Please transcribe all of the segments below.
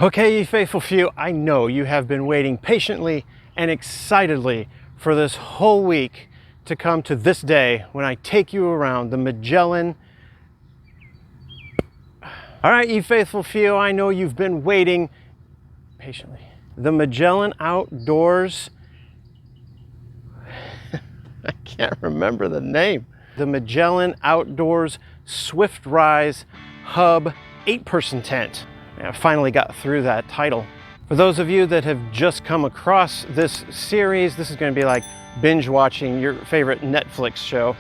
Okay, you faithful few, I know you have been waiting patiently and excitedly for this whole week to come to this day when I take you around the Magellan. All right, you faithful few, I know you've been waiting patiently. The Magellan Outdoors, I can't remember the name. The Magellan Outdoors Swiftrise Hub 8-person tent. I finally got through that title. For those of you that have just come across this series, this is going to be like binge watching your favorite Netflix show.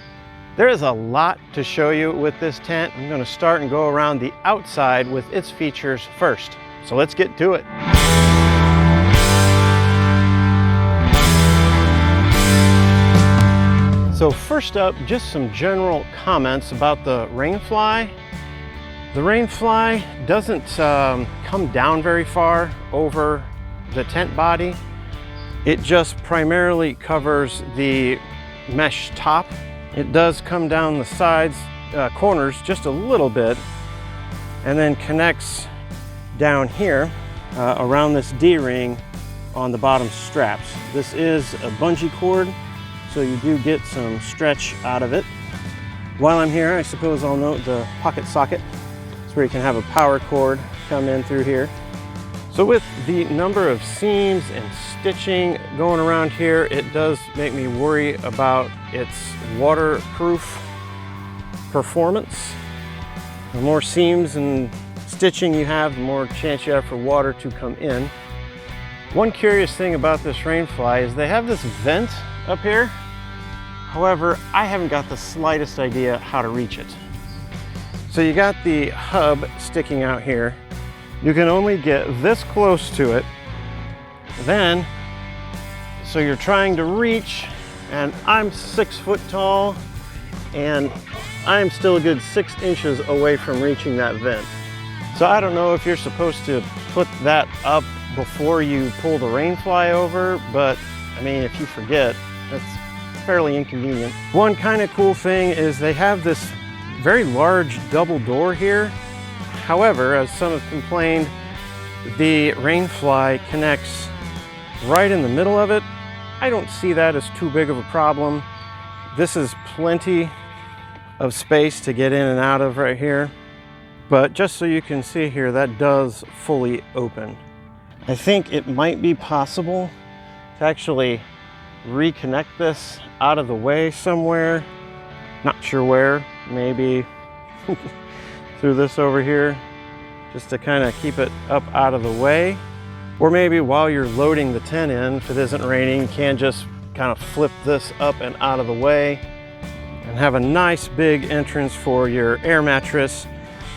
There is a lot to show you with this tent. I'm going to start and go around the outside with its features first. So let's get to it. So first up, just some general comments about the Rainfly. The Rainfly doesn't come down very far over the tent body. It just primarily covers the mesh top. It does come down the sides, corners just a little bit, and then connects down here around this D-ring on the bottom straps. This is a bungee cord, so you do get some stretch out of it. While I'm here, I suppose I'll note the pocket socket. Where you can have a power cord come in through here. So with the number of seams and stitching going around here, it does make me worry about its waterproof performance. The more seams and stitching you have, the more chance you have for water to come in. One curious thing about this Rainfly is they have this vent up here. However, I haven't got the slightest idea how to reach it. So you got the hub sticking out here. You can only get this close to it. Then, so you're trying to reach, and I'm 6 foot tall, and I'm still a good 6 inches away from reaching that vent. So I don't know if you're supposed to put that up before you pull the Rainfly over, but I mean, if you forget, that's fairly inconvenient. One kind of cool thing is they have this very large double door here. However, as some have complained, the Rainfly connects right in the middle of it. I don't see that as too big of a problem. This is plenty of space to get in and out of right here. But just so you can see here, that does fully open. I think it might be possible to actually reconnect this out of the way somewhere. Not sure where. Maybe through this over here, just to kind of keep it up out of the way. Or maybe while you're loading the tent in, if it isn't raining, you can just kind of flip this up and out of the way and have a nice big entrance for your air mattress.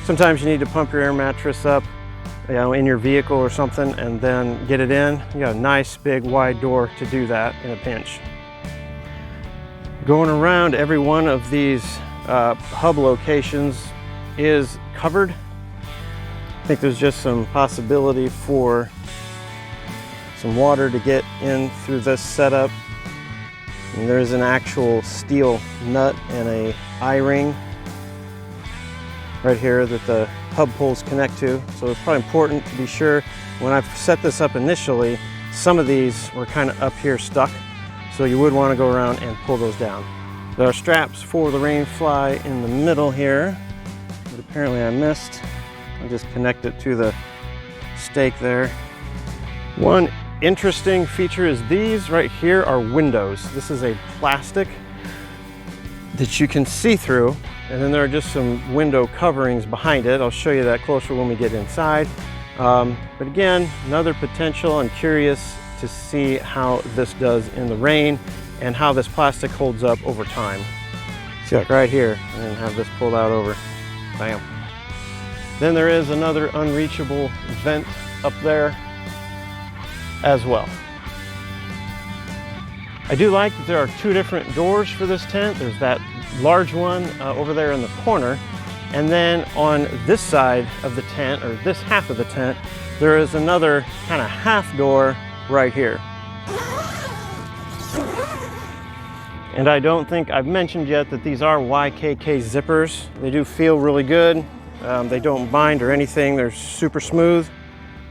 Sometimes you need to pump your air mattress up, you know, in your vehicle or something, and then get it in. You got a nice big wide door to do that in a pinch. Going around every one of these hub locations is covered. I think there's just some possibility for some water to get in through this setup. And there's an actual steel nut and a I-ring right here that the hub poles connect to. So it's probably important to be sure. When I set this up initially, some of these were kind of up here stuck. So you would want to go around and pull those down. There are straps for the Rainfly in the middle here, but apparently I missed. I'll just connect it to the stake there. One interesting feature is these right here are windows. This is a plastic that you can see through, and then there are just some window coverings behind it. I'll show you that closer when we get inside. But again, another potential. I'm curious to see how this does in the rain and how this plastic holds up over time. See, like right here, and then have this pulled out over. Bam. Then there is another unreachable vent up there as well. I do like that there are 2 different doors for this tent. There's that large one over there in the corner, and then on this side of the tent, or this half of the tent, there is another kind of half door right here. And I don't think I've mentioned yet that these are YKK zippers. They do feel really good. They don't bind or anything. They're super smooth.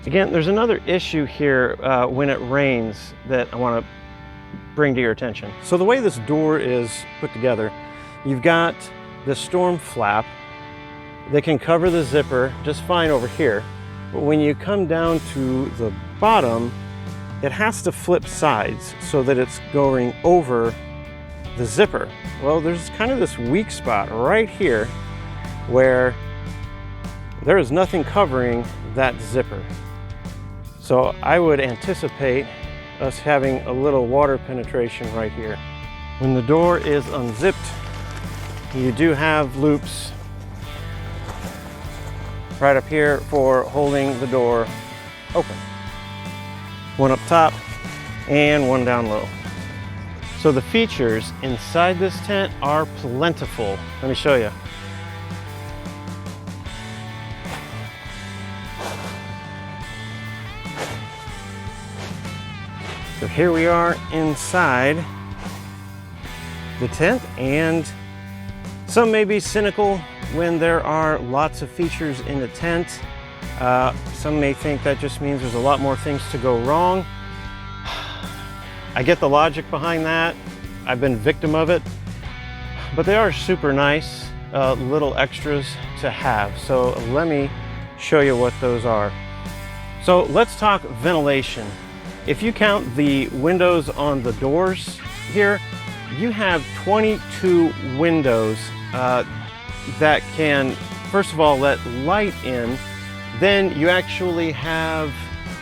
Again, there's another issue here when it rains that I want to bring to your attention. So the way this door is put together, you've got the storm flap that can cover the zipper just fine over here. But when you come down to the bottom, it has to flip sides so that it's going over the zipper. Well, there's kind of this weak spot right here where there is nothing covering that zipper. So I would anticipate us having a little water penetration right here. When the door is unzipped, you do have loops right up here for holding the door open. One up top and one down low. So the features inside this tent are plentiful. Let me show you. So here we are inside the tent, and some may be cynical when there are lots of features in a tent. Some may think that just means there's a lot more things to go wrong. I get the logic behind that. I've been victim of it, but they are super nice little extras to have. So let me show you what those are. So let's talk ventilation. If you count the windows on the doors here, you have 22 windows that can, first of all, let light in. Then you actually have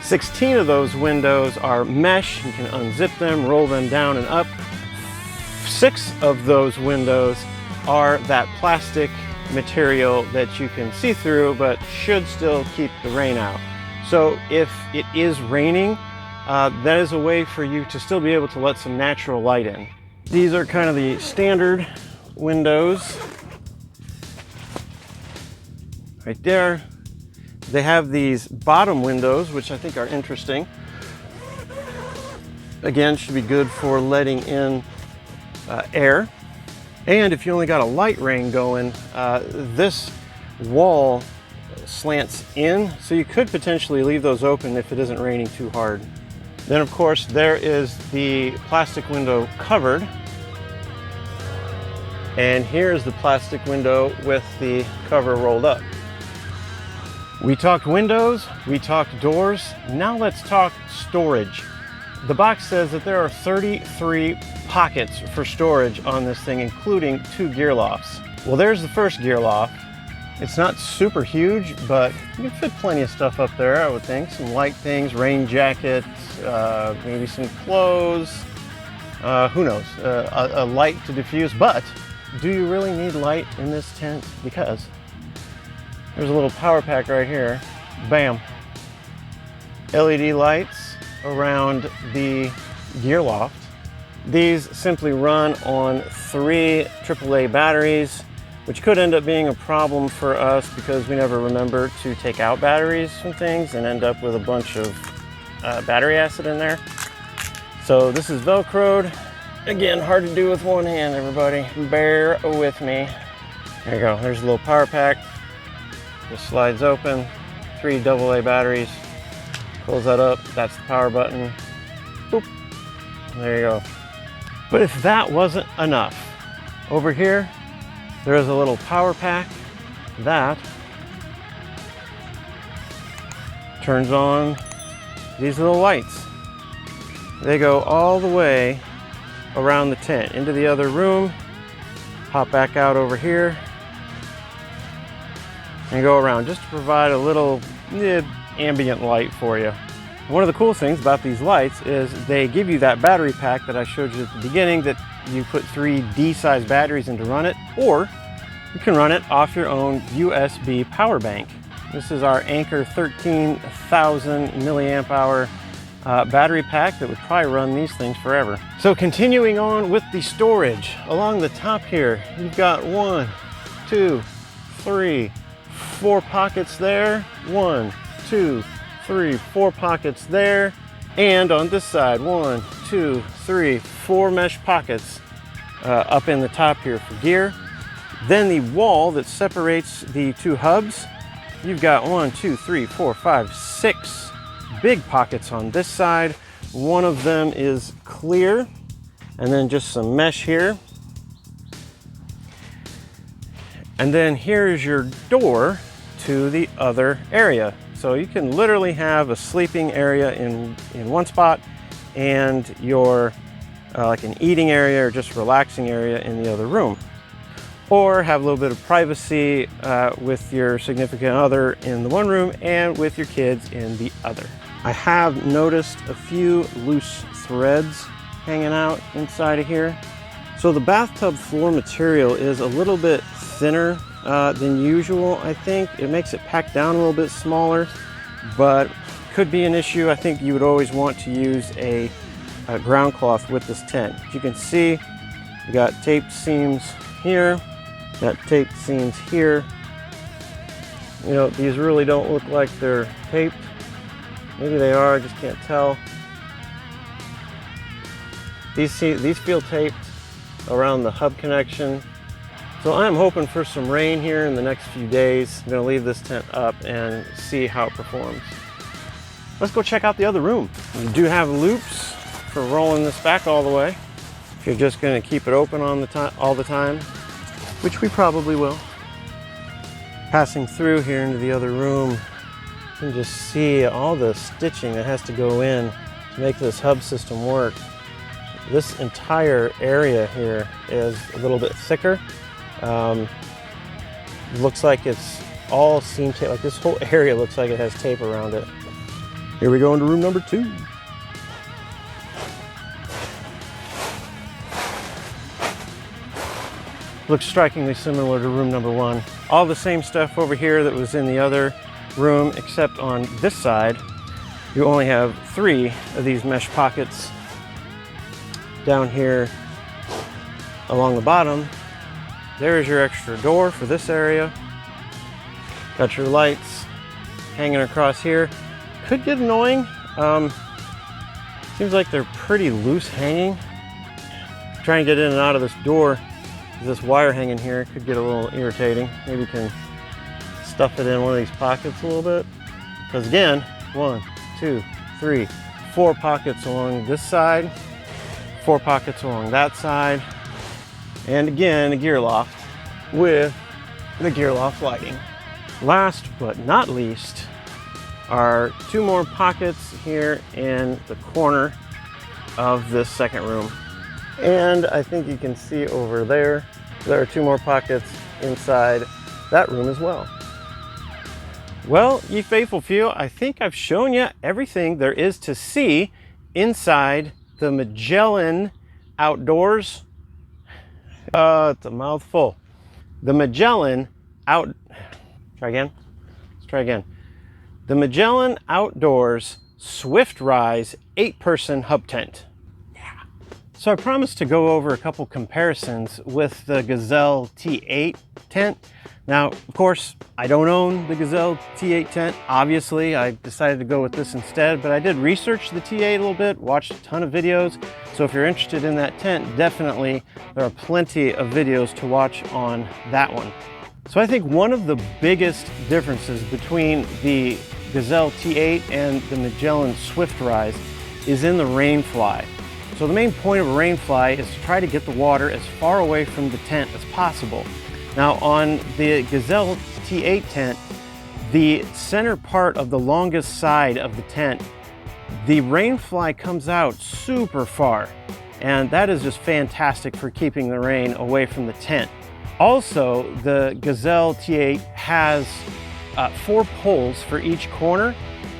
16 of those windows are mesh. You can unzip them, roll them down and up. 6 of those windows are that plastic material that you can see through but should still keep the rain out. So if it is raining, that is a way for you to still be able to let some natural light in. These are kind of the standard windows right there. They have these bottom windows, which I think are interesting. Again, should be good for letting in air. And if you only got a light rain going, this wall slants in, so you could potentially leave those open if it isn't raining too hard. Then of course there is the plastic window covered, and here's the plastic window with the cover rolled up. We talked windows, we talked doors, now let's talk storage. The box says that there are 33 pockets for storage on this thing, including 2 gear lofts. Well, there's the first gear loft. It's not super huge, but you can fit plenty of stuff up there, I would think. Some light things, rain jackets, maybe some clothes, who knows, a light to diffuse. But do you really need light in this tent? Because there's a little power pack right here. Bam. LED lights around the gear loft. These simply run on 3 AAA batteries, which could end up being a problem for us because we never remember to take out batteries from things and end up with a bunch of battery acid in there. So this is Velcroed. Again, hard to do with one hand, everybody. Bear with me. There you go, there's a little power pack. Just slides open, 3 AA batteries. Close that up, that's the power button. Boop, there you go. But if that wasn't enough, over here, there is a little power pack that turns on these little lights. They go all the way around the tent into the other room, pop back out over here, and go around just to provide a little ambient light for you. One of the cool things about these lights is they give you that battery pack that I showed you at the beginning, that you put 3 D-size batteries in to run it, or you can run it off your own USB power bank. This is our Anker 13,000 milliamp hour battery pack that would probably run these things forever. So continuing on with the storage, along the top here, you've got 1, 2, 3, 4 pockets there. 1, 2, 3, 4 pockets there. And on this side, 1, 2, 3, 4 mesh pockets up in the top here for gear. Then the wall that separates the 2 hubs you've got 1, 2, 3, 4, 5, 6 big pockets on this side. One of them is clear, and then just some mesh here. And then here's your door to the other area. So you can literally have a sleeping area in one spot and your like an eating area or just relaxing area in the other room. Or have a little bit of privacy with your significant other in the one room and with your kids in the other. I have noticed a few loose threads hanging out inside of here. So the bathtub floor material is a little bit thinner than usual, I think. It makes it pack down a little bit smaller, but could be an issue. I think you would always want to use a ground cloth with this tent. As you can see, you got taped seams here, got taped seams here. You know, these really don't look like they're taped. Maybe they are, I just can't tell. These feel taped around the hub connection. So I'm hoping for some rain here in the next few days. I'm gonna leave this tent up and see how it performs. Let's go check out the other room. We do have loops for rolling this back all the way. If you're just gonna keep it open all the time, which we probably will. Passing through here into the other room, you can just see all the stitching that has to go in to make this hub system work. This entire area here is a little bit thicker. Looks like it's all seam tape, like this whole area looks like it has tape around it. Here we go into room number 2. Looks strikingly similar to room number 1. All the same stuff over here that was in the other room, except on this side, you only have 3 of these mesh pockets down here along the bottom. There's your extra door for this area. Got your lights hanging across here. Could get annoying. Seems like they're pretty loose hanging. Try and get in and out of this door. This wire hanging here could get a little irritating. Maybe you can stuff it in one of these pockets a little bit. Because again, 1, 2, 3, 4 pockets along this side, 4 pockets along that side, and again, a gear loft with the gear loft lighting. Last but not least are 2 more pockets here in the corner of this second room. And I think you can see over there, there are 2 more pockets inside that room as well. Well, ye faithful few, I think I've shown you everything there is to see inside the Magellan Outdoors. It's a mouthful. The Magellan Try again. The Magellan Outdoors Swiftrise 8-person hub tent. So I promised to go over a couple comparisons with the Gazelle T8 tent. Now, of course, I don't own the Gazelle T8 tent. Obviously, I decided to go with this instead, but I did research the T8 a little bit, watched a ton of videos. So if you're interested in that tent, definitely there are plenty of videos to watch on that one. So I think one of the biggest differences between the Gazelle T8 and the Magellan Swiftrise is in the Rainfly. So the main point of a Rainfly is to try to get the water as far away from the tent as possible. Now on the Gazelle T8 tent, the center part of the longest side of the tent, the Rainfly comes out super far, and that is just fantastic for keeping the rain away from the tent. Also, the Gazelle T8 has 4 poles for each corner,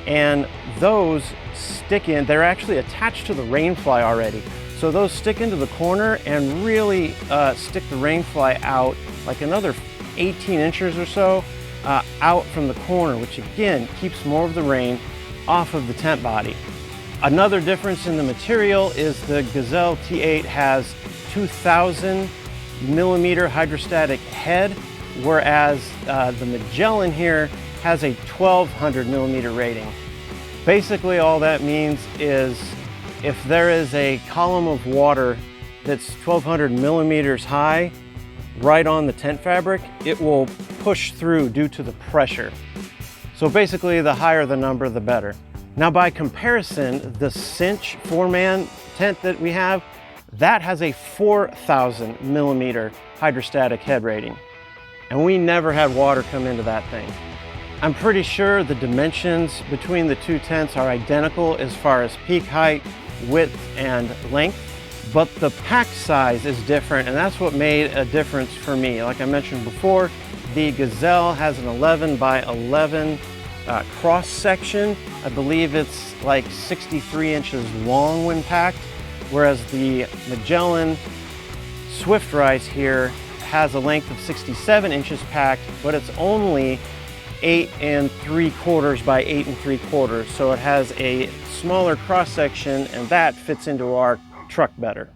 and those stick in, they're actually attached to the Rainfly already. So those stick into the corner and really stick the Rainfly out like another 18 inches or so out from the corner, which again keeps more of the rain off of the tent body. Another difference in the material is the Gazelle T8 has 2,000 millimeter hydrostatic head, whereas the Magellan here has a 1,200 millimeter rating. Basically all that means is if there is a column of water that's 1,200 millimeters high right on the tent fabric, it will push through due to the pressure. So basically, the higher the number, the better. Now, by comparison, the cinch 4-man tent that we have, that has a 4,000 millimeter hydrostatic head rating. And we never had water come into that thing. I'm pretty sure the dimensions between the two tents are identical as far as peak height, width, and length, but the pack size is different, and that's what made a difference for me. Like I mentioned before, the Gazelle has an 11 by 11 cross section. I believe it's like 63 inches long when packed, whereas the Magellan Swiftrise here has a length of 67 inches packed, but it's only 8 3/4 by 8 3/4. So it has a smaller cross section, and that fits into our truck better.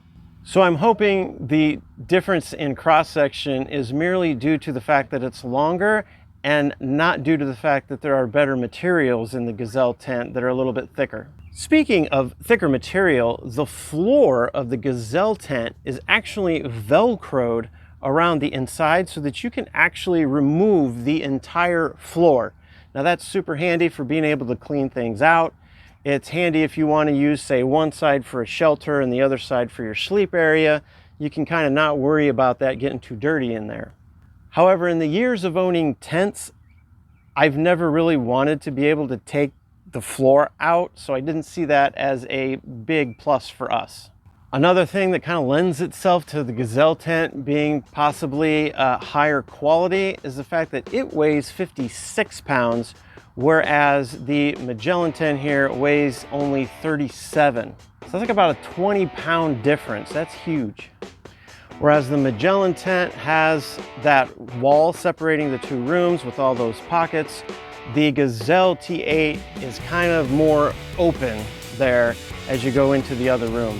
So I'm hoping the difference in cross section is merely due to the fact that it's longer and not due to the fact that there are better materials in the Gazelle tent that are a little bit thicker. Speaking of thicker material, the floor of the Gazelle tent is actually Velcroed around the inside so that you can actually remove the entire floor. Now that's super handy for being able to clean things out. It's handy if you want to use, say, one side for a shelter and the other side for your sleep area. You can kind of not worry about that getting too dirty in there. However, in the years of owning tents, I've never really wanted to be able to take the floor out, so I didn't see that as a big plus for us. Another thing that kind of lends itself to the Gazelle tent being possibly higher quality is the fact that it weighs 56 pounds, whereas the Magellan tent here weighs only 37. So that's like about a 20-pound difference. That's huge. Whereas the Magellan tent has that wall separating the two rooms with all those pockets, the Gazelle T8 is kind of more open there as you go into the other room.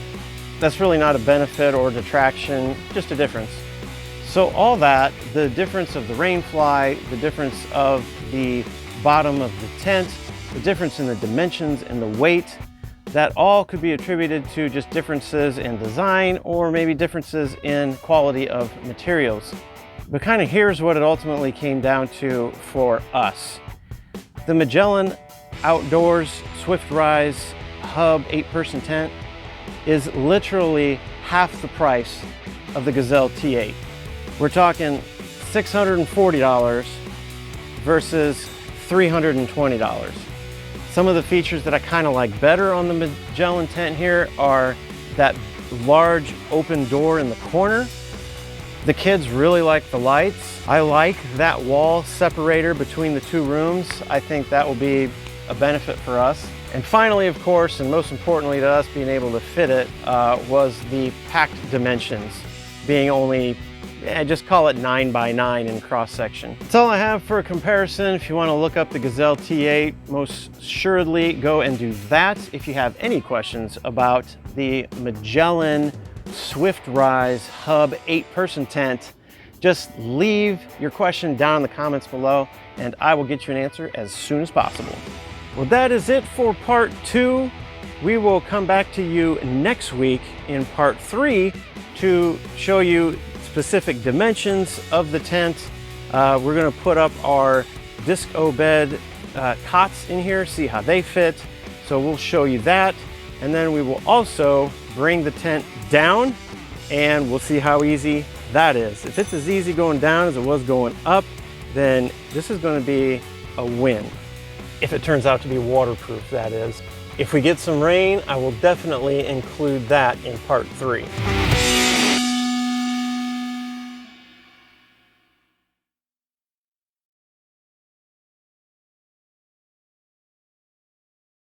That's really not a benefit or detraction, just a difference. So all that, the difference of the Rainfly, the difference of the bottom of the tent, the difference in the dimensions and the weight, that all could be attributed to just differences in design or maybe differences in quality of materials. But kind of here's what it ultimately came down to for us. The Magellan Outdoors Swiftrise Hub 8-person tent is literally half the price of the Gazelle T8. We're talking $640 versus $320. Some of the features that I kind of like better on the Magellan tent here are that large open door in the corner. The kids really like the lights. I like that wall separator between the two rooms. I think that will be a benefit for us. And finally, of course, and most importantly to us being able to fit it, was the packed dimensions, being only, just call it 9 by 9 in cross section. That's all I have for a comparison. If you want to look up the Gazelle T8, most assuredly go and do that. If you have any questions about the Magellan Swiftrise Hub 8-person tent, just leave your question down in the comments below and I will get you an answer as soon as possible. Well, that is it for part 2. We will come back to you next week in part 3 to show you specific dimensions of the tent. We're going to put up our disco bed cots in here, see how they fit. So we'll show you that. And then we will also bring the tent down and we'll see how easy that is. If it's as easy going down as it was going up, then this is going to be a win. If it turns out to be waterproof, that is. If we get some rain, I will definitely include that in part 3.